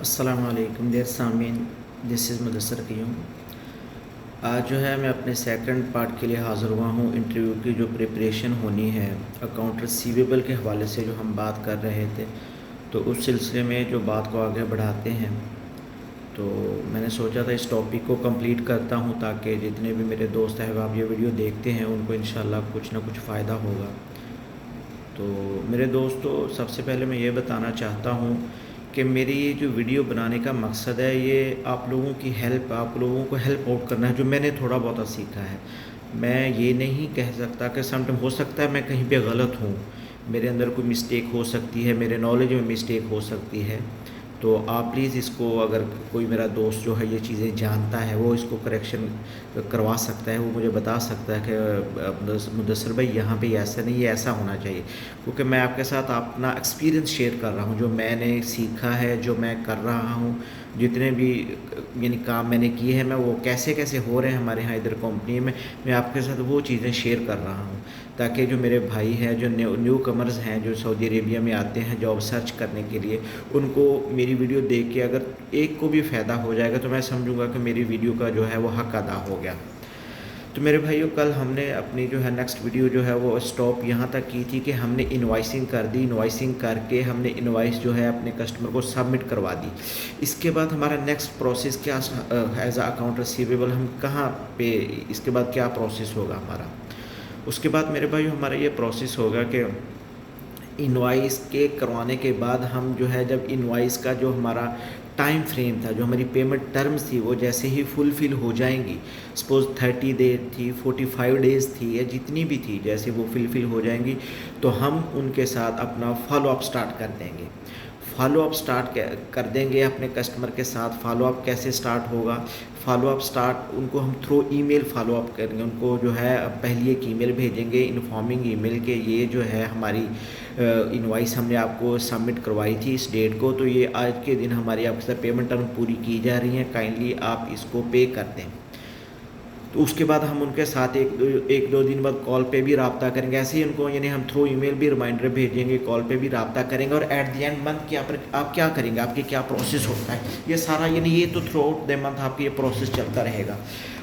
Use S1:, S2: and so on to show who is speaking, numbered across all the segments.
S1: अस्सलाम वालेकुम देयर सामीन, दिस इज़ मुदस्सर क़य्यूम। आज जो है मैं अपने सेकंड पार्ट के लिए हाज़िर हुआ हूँ। इंटरव्यू की जो प्रिपरेशन होनी है अकाउंट रिसीवेबल के हवाले से जो हम बात कर रहे थे, तो उस सिलसिले में जो बात को आगे बढ़ाते हैं। तो मैंने सोचा था इस टॉपिक को कंप्लीट करता हूँ ताकि जितने भी मेरे दोस्त अहबाब ये वीडियो देखते हैं उनको इंशाल्लाह कुछ ना कुछ फ़ायदा होगा। तो मेरे दोस्तों, सबसे पहले मैं ये बताना चाहता हूँ कि मेरी ये जो वीडियो बनाने का मकसद है, ये आप लोगों की हेल्प, आप लोगों को हेल्प आउट करना है, जो मैंने थोड़ा बहुत सीखा है। मैं ये नहीं कह सकता कि समटाइम हो सकता है मैं कहीं पे गलत हूँ, मेरे अंदर कोई मिस्टेक हो सकती है, मेरे नॉलेज में मिस्टेक हो सकती है। तो आप प्लीज़ इसको, अगर कोई मेरा दोस्त जो है ये चीज़ें जानता है, वो इसको करेक्शन करवा सकता है, वो मुझे बता सकता है कि मुदस्सर भाई यहाँ पे ऐसा नहीं है, ऐसा होना चाहिए। क्योंकि मैं आपके साथ अपना एक्सपीरियंस शेयर कर रहा हूँ, जो मैंने सीखा है, जो मैं कर रहा हूँ, जितने भी यानी काम मैंने किए हैं, मैं वो कैसे-कैसे हो रहे हैं हमारे यहाँ इधर कंपनी में, मैं आपके साथ वो चीज़ें शेयर कर रहा हूँ। ताकि जो मेरे भाई हैं, जो न्यू कमर्स हैं, जो सऊदी अरेबिया में आते हैं जॉब सर्च करने के लिए, उनको मेरी वीडियो देख के अगर एक को भी फ़ायदा हो जाएगा तो मैं समझूँगा कि मेरी वीडियो का जो है वो हक़ अदा हो गया। तो मेरे भाइयों, कल हमने अपनी जो है नेक्स्ट वीडियो जो है वो स्टॉप यहाँ तक की थी कि हमने इनवॉइसिंग कर दी। इनवॉइसिंग करके हमने इनवॉइस जो है अपने कस्टमर को सबमिट करवा दी। इसके बाद हमारा नेक्स्ट प्रोसेस क्या, एज़ अ अकाउंट रिसीवेबल हम कहाँ पे, इसके बाद क्या प्रोसेस होगा हमारा। उसके बाद मेरे भाइयों, हमारा ये प्रोसेस होगा कि इनवॉइस के करवाने के बाद हम जो है, जब इनवॉइस का जो हमारा टाइम फ्रेम था, जो हमारी पेमेंट टर्म्स थी, वो जैसे ही फुलफ़िल हो जाएंगी, सपोज़ 30 डे थी, 45 डेज़ थी, या जितनी भी थी, जैसे वो फुलफ़िल हो जाएंगी तो हम उनके साथ अपना फॉलोअप स्टार्ट कर देंगे। फॉलोअप स्टार्ट कर देंगे अपने कस्टमर के साथ। फॉलोअप कैसे स्टार्ट होगा? फॉलोअप स्टार्ट उनको हम थ्रू ईमेल फॉलोअप करेंगे। उनको जो है पहली एक ईमेल भेजेंगे, इन्फॉर्मिंग ईमेल के ये जो है हमारी इनवॉइस हमने आपको सबमिट करवाई थी इस डेट को, तो ये आज के दिन हमारी आपके साथ पेमेंट टर्म पूरी की जा रही है, काइंडली आप इसको पे कर दें। तो उसके बाद हम उनके साथ एक दो दिन बाद कॉल पे भी रब्ता करेंगे। ऐसे ही उनको, यानी हम थ्रू ईमेल भी रिमाइंडर भेजेंगे, कॉल पे भी रब्ता करेंगे, और एट द एंड मंथ क्या आप क्या करेंगे, आपके क्या प्रोसेस होता है, ये सारा, यानी ये तो थ्रू आउट द मंथ आपकी ये प्रोसेस चलता रहेगा।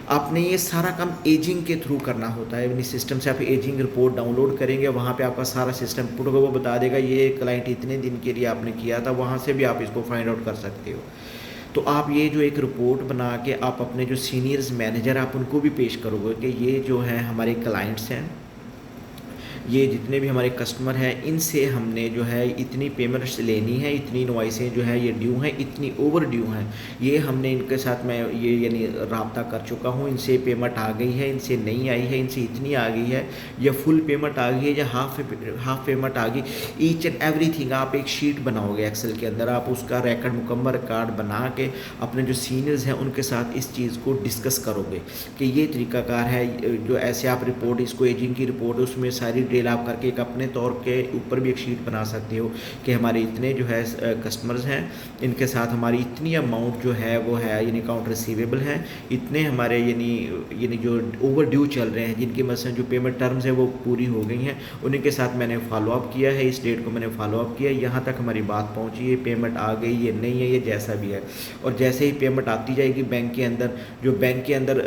S1: आपने ये सारा काम एजिंग के थ्रू करना होता है। यानी सिस्टम से आप एजिंग रिपोर्ट डाउनलोड करेंगे, वहाँ पे आपका सारा सिस्टम पुट होगा, वो बता देगा ये क्लाइंट इतने दिन के लिए आपने किया था, वहाँ से भी आप इसको फाइंड आउट कर सकते हो। तो आप ये जो एक रिपोर्ट बना के आप अपने जो सीनियर्स मैनेजर, आप उनको भी पेश करोगे कि ये जो है हमारे क्लाइंट्स हैं, ये जितने भी हमारे कस्टमर हैं, इनसे हमने जो है इतनी पेमेंट्स लेनी है, इतनी इनवॉइसें जो है ये ड्यू हैं, इतनी ओवर ड्यू हैं, ये हमने इनके साथ मैं ये यानी राब्ता कर चुका हूँ, इनसे पेमेंट आ गई है, इनसे नहीं आई है, इनसे इतनी आ गई है, या फुल पेमेंट आ गई है, या हाफ पेमेंट आ गई। ईच एंड एवरीथिंग आप एक शीट बनाओगे एक्सेल के अंदर, आप उसका रिकॉर्ड, मुकम्मल रिकॉर्ड बना के अपने जो सीनियर्स हैं उनके साथ इस चीज़ को डिस्कस करोगे कि ये तरीकाकार है। जो ऐसे आप रिपोर्ट, इसको एजिंग की रिपोर्ट, उसमें सारी डिटेल आप करके एक अपने तौर के ऊपर भी एक शीट बना सकते हो कि हमारे इतने जो है कस्टमर्स हैं, इनके साथ हमारी इतनी अमाउंट जो है वो है, यानी अकाउंट रिसीवेबल हैं, इतने हमारे यानी जो ओवर ड्यू चल रहे हैं, जिनकी मसलन जो पेमेंट टर्म्स है वो पूरी हो गई हैं, उन्हीं के साथ मैंने फॉलोअप किया है, इस डेट को मैंने फॉलोअप किया, यहाँ तक हमारी बात पहुँची है, पेमेंट आ गई, ये नहीं है, ये जैसा भी है। और जैसे ही पेमेंट आती जाएगी बैंक के अंदर, जो बैंक के अंदर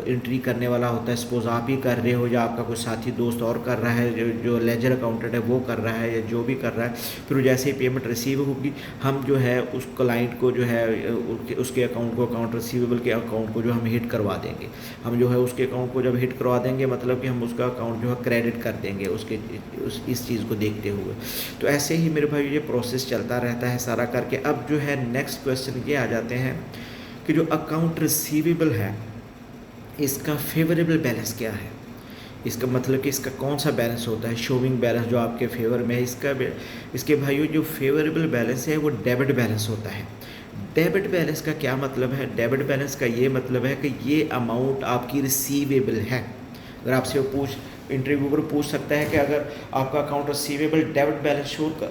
S1: एंट्री करने वाला होता है, सपोज़ आप ही कर रहे हो या आपका कोई साथी दोस्त और कर रहा है, जो लेजर अकाउंटेंट है वो कर रहा है, या जो भी कर रहा है, फिर जैसे ही पेमेंट रिसीव होगी, हम जो है उस क्लाइंट को जो है उसके अकाउंट को, अकाउंट रिसीवेबल के अकाउंट को जो हम हिट करवा देंगे। हम जो है उसके अकाउंट को जब हिट करवा देंगे, मतलब कि हम उसका अकाउंट जो है क्रेडिट कर देंगे इस चीज़ को देखते हुए। तो ऐसे ही मेरे भाई ये प्रोसेस चलता रहता है सारा करके। अब जो है नेक्स्ट क्वेश्चन ये आ जाते हैं कि जो अकाउंट रिसीवेबल है, इसका फेवरेबल बैलेंस क्या है। इसका मतलब कि इसका कौन सा बैलेंस होता है, शोविंग बैलेंस जो आपके फेवर में है, इसके भाइयों जो फेवरेबल बैलेंस है वो डेबिट बैलेंस होता है। डेबिट बैलेंस का क्या मतलब है? डेबिट बैलेंस का ये मतलब है कि ये अमाउंट आपकी रिसीवेबल है। अगर आपसे वो इंटरव्यूअर पूछ सकता है कि अगर आपका account receivable debit balance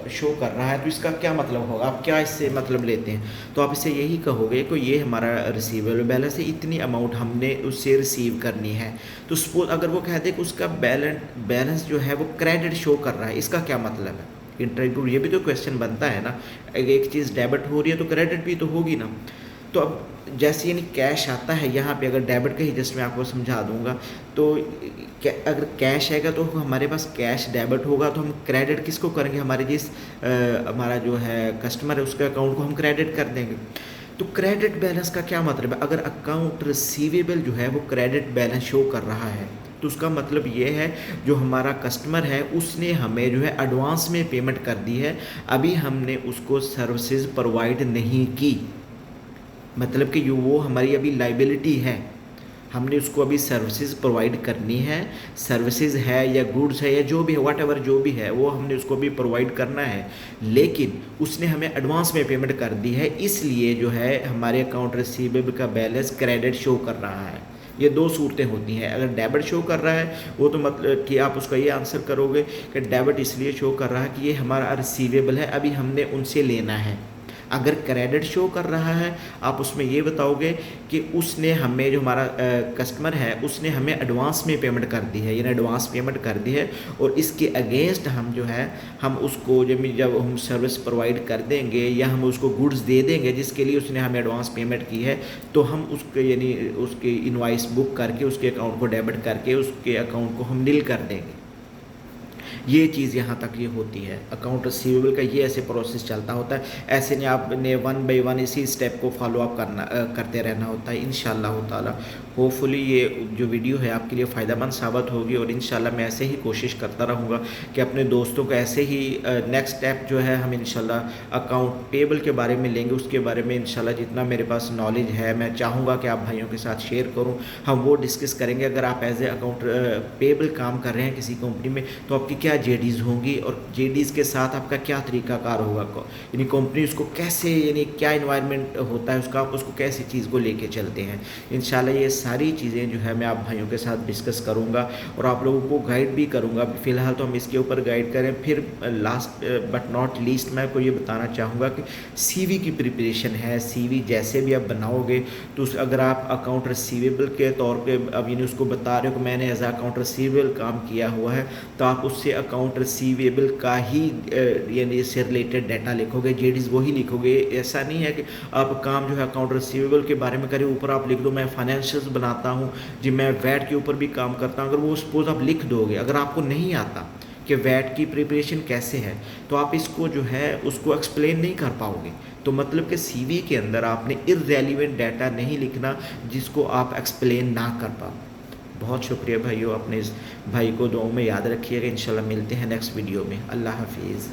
S1: show कर रहा है तो इसका क्या मतलब होगा, आप क्या इससे मतलब लेते हैं, तो आप इससे यही कहोगे कि ये हमारा रिसीवेबल बैलेंस है, इतनी अमाउंट हमने उससे रिसीव करनी है। तो सपोज अगर वो कह दे कि उसका बैलेंस जो है वो क्रेडिट शो कर रहा है, इसका क्या मतलब है? इंटरव्यू ये भी तो क्वेश्चन बनता है ना, एक चीज़ डेबिट हो रही है तो क्रेडिट भी तो होगी ना। तो अब जैसे यानी कैश आता है यहाँ पे, अगर डेबिट का ही जस्ट मैं आपको समझा दूँगा, तो अगर कैश आएगा तो हमारे पास कैश डेबिट होगा तो हम क्रेडिट किसको करेंगे, हमारे जिस हमारा जो है कस्टमर है उसके अकाउंट को हम क्रेडिट कर देंगे। तो क्रेडिट बैलेंस का क्या मतलब है, अगर अकाउंट रिसीवेबल जो है वो क्रेडिट बैलेंस शो कर रहा है तो उसका मतलब ये है जो हमारा कस्टमर है उसने हमें जो है एडवांस में पेमेंट कर दी है, अभी हमने उसको सर्विसेज प्रोवाइड नहीं की, मतलब कि जो वो हमारी अभी लाइबिलिटी है, हमने उसको अभी सर्विसेज प्रोवाइड करनी है, सर्विसेज है या गुड्स है या जो भी है वट एवर जो भी है वो हमने उसको अभी प्रोवाइड करना है, लेकिन उसने हमें एडवांस में पेमेंट कर दी है, इसलिए जो है हमारे अकाउंट रिसीवेबल का बैलेंस क्रेडिट शो कर रहा है। ये दो सूरतें होती हैं। अगर डेबिट शो कर रहा है वो तो मतलब कि आप उसका ये आंसर करोगे कि डेबिट इसलिए शो कर रहा है कि ये हमारा रिसीवेबल है, अभी हमने उनसे लेना है। अगर क्रेडिट शो कर रहा है आप उसमें ये बताओगे कि उसने हमें जो हमारा कस्टमर है उसने हमें एडवांस में पेमेंट कर दी है, यानी एडवांस पेमेंट कर दी है, और इसके अगेंस्ट हम जो है हम उसको जब हम सर्विस प्रोवाइड कर देंगे या हम उसको गुड्स दे देंगे जिसके लिए उसने हमें एडवांस पेमेंट की है, तो हम उसके यानी उसकी इनवॉइस बुक करके उसके अकाउंट को डेबिट करके उसके अकाउंट को हम नील कर देंगे। ये चीज़ यहाँ तक ये होती है। अकाउंट रिसीवेबल का ये ऐसे प्रोसेस चलता होता है, ऐसे नहीं आपने वन बाई वन इसी स्टेप को फॉलो अप करते रहना होता है। इंशाअल्लाह ताला होपफुली ये जो वीडियो है आपके लिए फ़ायदेमंद साबित होगी, और इंशाल्लाह मैं ऐसे ही कोशिश करता रहूँगा कि अपने दोस्तों को ऐसे ही नेक्स्ट स्टेप जो है हम इंशाल्लाह अकाउंट पेबल के बारे में लेंगे, उसके बारे में इंशाल्लाह जितना मेरे पास नॉलेज है मैं चाहूँगा कि आप भाइयों के साथ शेयर करूँ, हम वो डिस्कस करेंगे। अगर आप एज ए अकाउंट पेबल काम कर रहे हैं किसी कंपनी में तो आपकी क्या जेडीज़ होंगी और जेडीज़ के साथ आपका क्या तरीकाकार होगा, यानी कंपनी उसको कैसे यानी क्या इन्वायरमेंट होता है उसका, आप उसको कैसी चीज़ को लेके चलते हैं। इंशाल्लाह ये सारी चीज़ें जो है मैं आप भाइयों के साथ डिस्कस करूँगा और आप लोगों को गाइड भी करूँगा। फ़िलहाल तो हम इसके ऊपर गाइड करें। फिर लास्ट बट नॉट लीस्ट मैं आपको ये बताना चाहूँगा कि सीवी की प्रिपरेशन है। सीवी जैसे भी आप बनाओगे तो अगर आप अकाउंट रिसीवेबल के तौर पे अब यानी उसको बता रहे हो कि मैंने एज अकाउंट रिसीवेबल काम किया हुआ है, तो आप उससे अकाउंट रिसीवेबल का ही यानी इससे रिलेटेड डाटा लिखोगे, जेडीज़ वही लिखोगे। ऐसा नहीं है कि आप काम जो है अकाउंट रिसीवेबल के बारे में करें, ऊपर आप लिख दो मैं फाइनेंशियल्स बनाता हूँ जी, मैं वैट के ऊपर भी काम करता हूँ। अगर वो सपोज आप लिख दोगे, अगर आपको नहीं आता कि वैट की प्रिपरेशन कैसे है, तो आप इसको जो है उसको एक्सप्लेन नहीं कर पाओगे। तो मतलब कि सीवी के अंदर आपने इररेलेवेंट डाटा नहीं लिखना जिसको आप एक्सप्लेन ना कर पाओ। बहुत शुक्रिया भाइयों, अपने इस भाई को दुआओं में याद रखिएगा। इंशाल्लाह मिलते हैं नेक्स्ट वीडियो में। अल्लाह हाफिज़।